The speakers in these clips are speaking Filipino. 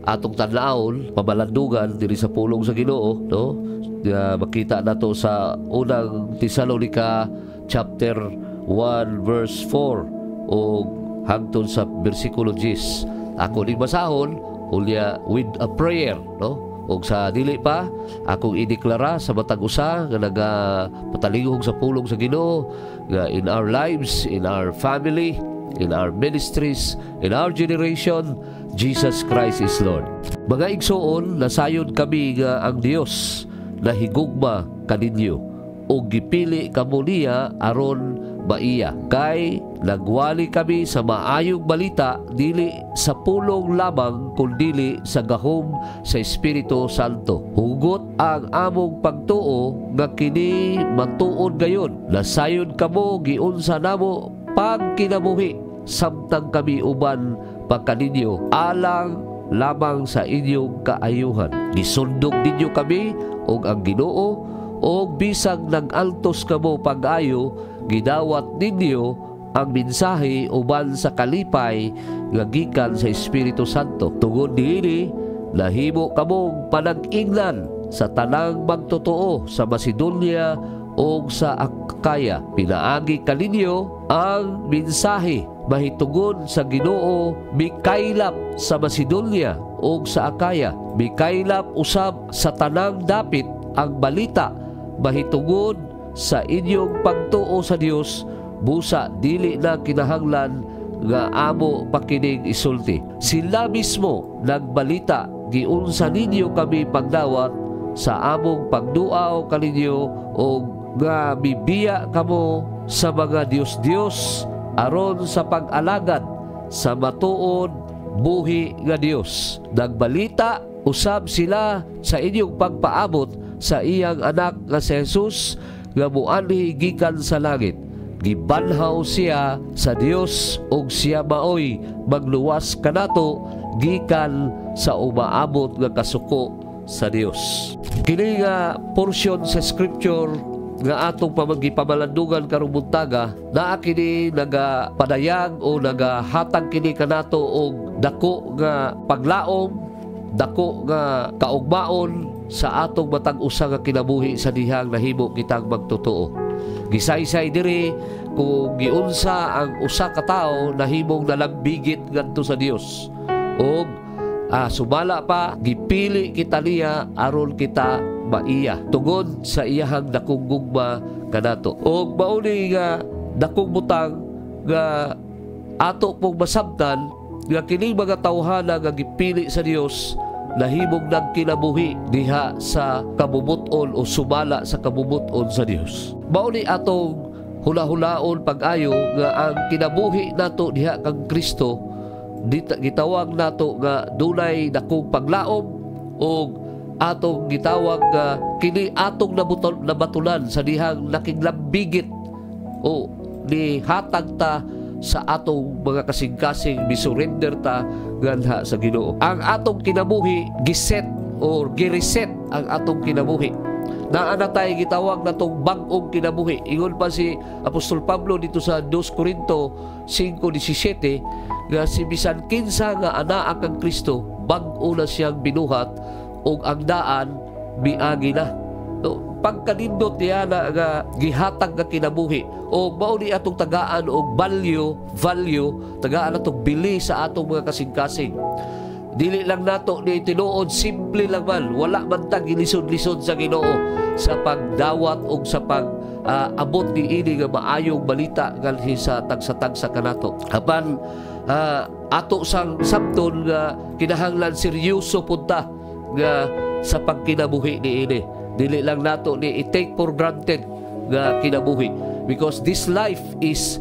atong tanlaon pamalandugan diri sa pulong sa Ginoo, no? Makita nato sa unang Tesalonica chapter 1 verse 4 o hangtod sa bersikulo 10. Ako ning basahon ulya with a prayer, no? Og sa dili pa akong ideklara sa matag usa nga nagapatalingog sa pulong sa Ginoo nga in our lives, in our family, in our ministries, in our generation, Jesus Christ is Lord. Mga igsoon, nasayon kami nga ang Dios na higugma kaninyo o gipili kamo niya aron maiya. Kay nagwali kami sa maayong balita dili sa pulong lamang kundi sa gahom sa Espiritu Santo. Hugot ang among pagtuo nga kini matuod gayon. Nasayon kamo giunsa namo pagkinabuhi samtang kami uban pagkaninyo alang lamang sa inyong kaayuhan. Gisundog ninyo kami og ang Ginoo og bisag nag-altos kamo pag-ayo gidawat ninyo ang mensahe uban sa kalipay nga gikan sa Espiritu Santo. Tungod niini nahimo kamong panag-ingnan sa tanang magtotoo sa Macedonia o sa Akaya. Pinaagi kaninyo ang mensahe mahitungod sa Ginoo mikaylap sa Macedonia o sa Akaya. Mikaylap usab sa tanang dapit ang balita mahitungod sa inyong pagtuo sa Dios, busa dili na kinahanglan nga amo pakining isulti. Sila mismo nagbalita giunsa ninyo kami pagdawat sa among pagduaw kaninyo o nga bibiya kamo sa mga Dios aron sa pag-alagad sa matuod buhi nga Dios. Nagbalita usab sila sa inyong pagpaabot sa iyang anak nga si Jesus nga muanhi gikan sa langit. Gibanhaw siya sa Dios ug siya maoy magluwas kanato gikan sa umaabot nga kasuko sa Dios. Kini nga portion sa scripture nga atong pamagipamalandugan karong buntaga naa kini nagapadayag o nagahatag kini kanato og dako nga paglaom, dako nga kaugmaon sa atong matag usa nga kinabuhi sa dihang nahimo kitang magtotoo. Gisaysay diri kung giunsa ang usa ka tawo nahimong nalambigit ngadto sa Dios og sumala pa gipili kita niya aron kita maiya tungod sa iyahang dakong gugma kanato. Og mauni nga dakong butang nga ato pong masabtan nga kini mga tawhana nga gipili sa Dios nahimong nagkinabuhi diha sa kabubuton o sumala sa kabubuton sa Dios. Mauni atong hula-hulaon pag-ayo nga ang kinabuhi nato diha kang Kristo gitawag nato nga dunay dakong paglaom o atong gitawag nga kini atong nabatulan sa dihang nakiglambigit o ni hatag ta sa atong mga kasing-kasing bisurrender ta ganha sa Ginoo. Ang atong kinabuhi giset or gireset ang atong kinabuhi. Naa na tayo gitawag na itong bag-ong kinabuhi. Ingon pa si Apostol Pablo dito sa 2 Corinto 5:17 nga si bisan kinsa nga anaa kang Kristo bag-o na siyang binuhat og ang daan miagi na. So, pagkanindot niya na nga gihatag nga kinabuhi o mauni atong tagaan og value tagaan atong bili sa atong mga kasing-kasing. Dili lang nato ni tinuod simple lang man, wala man tag gilisod-lisod sa Ginoo sa pagdawat o sa abot ni ini nga maayong balita nganhi sa tagsa-tagsa kanato. Apan ato sang sabton nga kinahanglan seryoso punta nga sa pagkinabuhi ni ini. Dili lang nato ni i-take for granted nga kinabuhi because this life is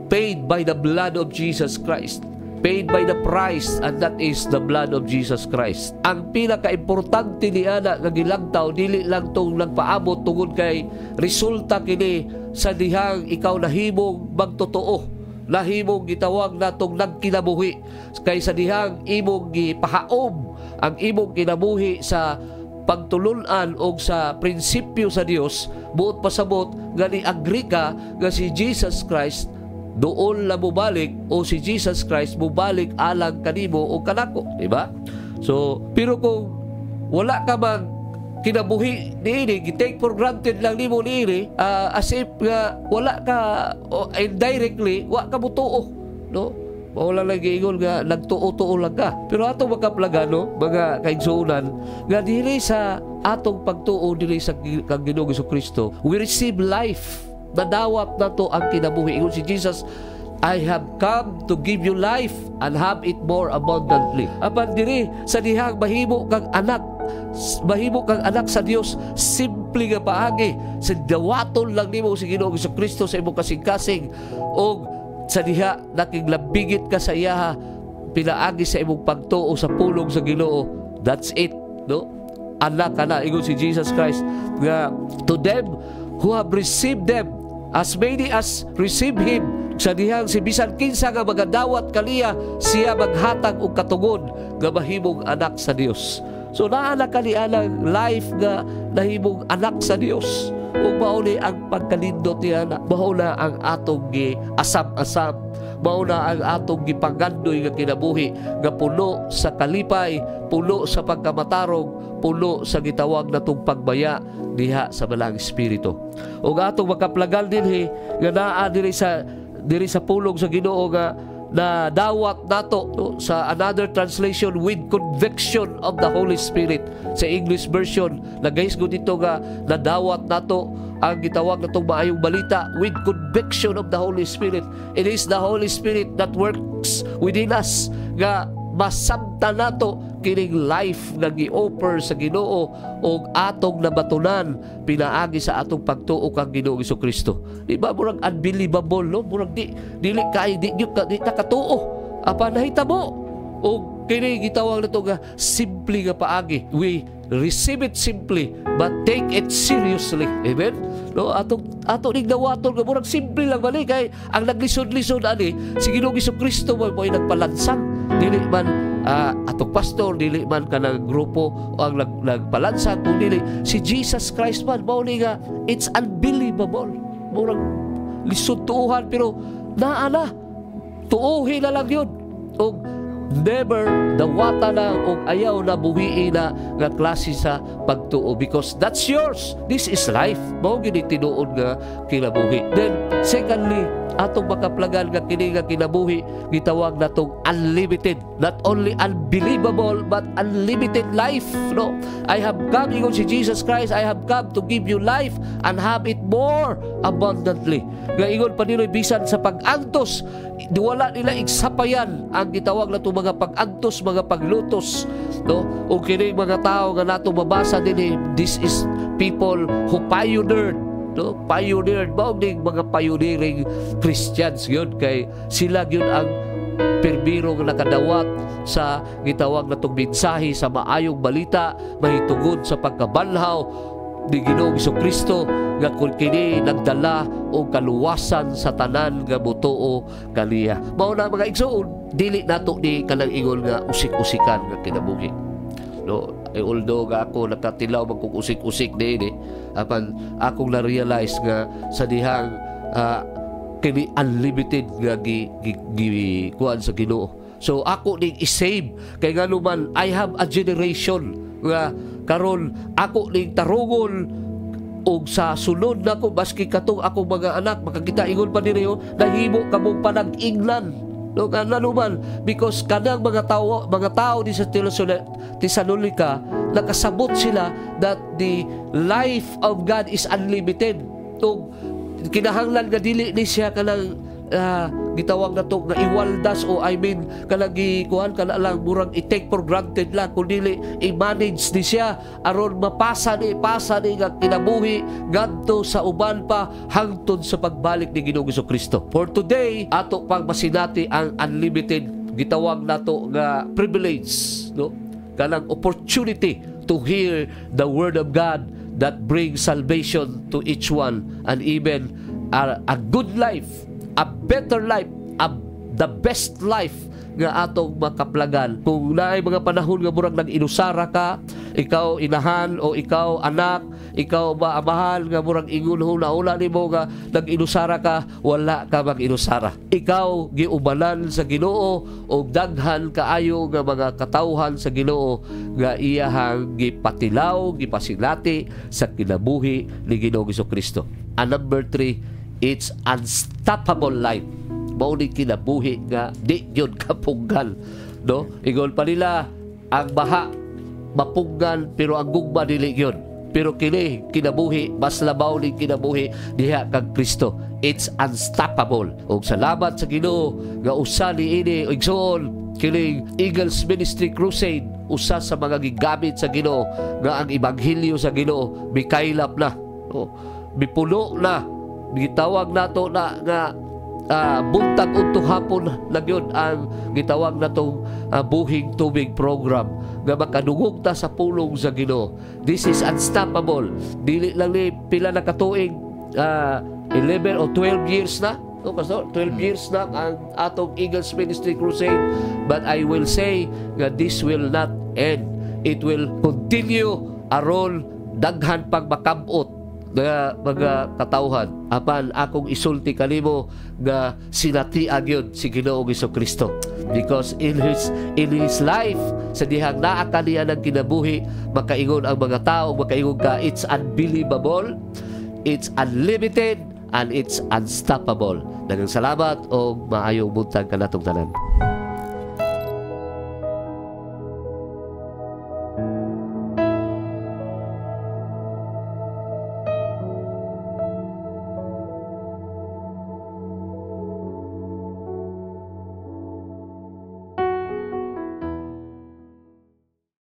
paid by the blood of Jesus Christ. Paid by the price, and that is the blood of Jesus Christ. Ang pinaka-importante ni ana nga gilagtaw dili lang tong nagpaabot tungod kay resulta kini sa dihang ikaw nahimong magtotoo, nahimong gitawag natong nagkinabuhi kay sa dihang imong gipahaom ang imong kinabuhi sa pagtulunan o sa prinsipyo sa Dios. Buot pasabot nga ni agree ka nga si Jesus Christ doon la mubalik o si Jesus Christ mubalik alang kanimo o kanako, di ba? So, pero kung wala ka mang kinabuhi niini, gi-take for granted lang nimo niini, as if nga wala ka indirectly, wa ka mutuo, no? Wala lang giingon nga nagtuo-tuo lang ka. Pero atong makaplagano, mga kaigsuunan, nga dili sa atong pagtuo dili sa kang Ginoong Jesucristo, we receive life. Nadawat na to ang kinabuhi. Ingon si Jesus, I have come to give you life and have it more abundantly. Apan diri sa dihang mahimo kang anak sa Dios, simple nga paagi, sa dawaton lang nimo si Ginoong Jesucristo sa imong kasing-kasing, o sa diha nakiglabigit ka sa iyaha pinaagi sa imong pagtuo sa pulong sa Ginoo. That's it, no? Anak ka na, ingon si Jesus Christ nga, to them who have received them, as many as receive Him, sa dihang si bisan kinsa nga magadawat kaniya, siya maghatag og katungod nga mahimong anak sa Dios. So naa na kanianang life nga nahimong anak sa Dios. Ug mao ni ang pagkalindot niya na, mao na ang atong gi-asam-asam, mao na ang atong gipangandoy nga kinabuhi nga puno sa kalipay, puno sa pagkamatarong, puno sa gitawag natong pagbaya diha sa Balang Espiritu. Ug atong makaplagal dinhi nga naa diri sa pulong sa Ginoo nga na dawat nato, no? Sa another translation, with conviction of the Holy Spirit. Sa English version, nagahisgo dito nga nadawat nato ang gitawag natong maayong balita with conviction of the Holy Spirit. It is the Holy Spirit that works within us nga masamta nato kining life nga gi-offer sa Ginoo og atong nabatunan pinaagi sa atong pagtuo kang Ginoong Jesucristo. Di ba murag unbelievable, no? Murag dili kay di ta katuo. Apa nahitabo og kini gitawag nato nga simple nga paagi. We receive it simply but take it seriously. Amen? No, ato ning dawaton nga murag simple lang bali kay ang naglisod-lisod ani si Ginoong Jesucristo mo ay nagpalansang. Dili man atong pastor, dili man ka ng grupo o ang nagpalansang, kung dili si Jesus Christ man, mao ni nga it's unbelievable. Murag lisod tuuhan pero naa na tuuhi na lang yun. O never dawata na o ayaw na buhiin na nga klase sa pagtuo, because that's yours. This is life. Mao gini tinuod nga kinabuhi. Then secondly, atong makaplagan nga kini nga kinabuhi gitawag natong unlimited. Not only unbelievable but unlimited life, no? I have come, ingon si Jesus Christ, I have come to give you life and have it more abundantly. Nga ingon pa nila bisan sa pag-antos, wala nila igsapayan ang gitawag natong mga pag-antos, mga paglutos, no? O kini mga tao nga nato mabasa dinhi, this is people who pioneered, no? Pioneered, mao ning mga pioneering Christians yun, kay sila yun ang perbiro nga nakadawat sa gitawag natong mensahe sa maayong balita mahitungod sa pagkabanhaw ni Ginoong Jesucristo nga kung kini nagdala o kaluwasan sa tanan nga butuo kaniya. Mao na mga igsoon, dili nato ni kanang ingon nga usik-usikan nga kinabuhi, no? Although ako nakatilaw magkukusik-usik din apan akong na-realize nga sa dihang kini unlimited nga kuan sa Ginoo. So ako ning isave kay ngano man I have a generation nga karon ako ning tarungon og sa sunod nako baski katong akong mga anak makakita ingon pa diri nahimo kamong panag-ingnan, no? Ngano man, because kanang mga tao di sa Tesalonica nakasabot sila that the life of God is unlimited. So kinahanglan nga dili ni siya kanang gitawag na to nga iwaldas o kanang gikuhan kana lang murag i-take for granted lang, kun dili i-manage ni siya aron mapasa ni nga kinabuhi ngadto sa uban pa hangtod sa pagbalik ni Ginoong Jesucristo. For today ato pang masinati ang unlimited gitawag nato nga privilege, no? Kanang opportunity to hear the word of God that brings salvation to each one, and even a good life, a better life, the best life nga atong makaplagan. Kung naay mga panahon nga murag nag-inusara ka, ikaw inahan o ikaw anak, ikaw ba amahan nga murag ingon huna-huna nimo nga nag-inusara ka, wala ka mag-inusara. Ikaw giubanan sa Ginoo o daghan kaayo nga mga katawhan sa Ginoo nga iyahang gipatilaw, gipasilati sa kinabuhi ni Ginoong Jesucristo. And number 3, it's unstoppable life. Mao ni kinabuhi nga di yun kapunggan, no? Ingon pa nila ang baha mapunggan pero ang gugma dili yun. Pero kini kinabuhi mas labaw ni kinabuhi diha kag Kristo. It's unstoppable. Og salamat sa Ginoo nga usa niini igsoon kini Eagles Ministry Crusade, usa sa mga gigamit sa Ginoo nga ang ebanghelyo sa Ginoo mikaylap na, no? Mipuno na, gitawag nato na nga buntag unto hapon lang yun ang gitawag na itong buhing tubig program nga makadungog ta sa pulong sa Ginoo. This is unstoppable. Dili lang ni pila na katuig, 11 o 12 years na, no, Pastor? 12 years na ang atong Eagles Ministry Crusade, but I will say that this will not end. It will continue aron daghan pag makabot nga mga katawhan apan akong isulti kanimo nga sinatiag yun si Ginoong Jesucristo, because in his life sa dihang naa kaniya ng kinabuhi, makaingon ang mga tao, makaingon ka, it's unbelievable, it's unlimited, and it's unstoppable. Daghang salamat o maayong buntag kanatong tanan.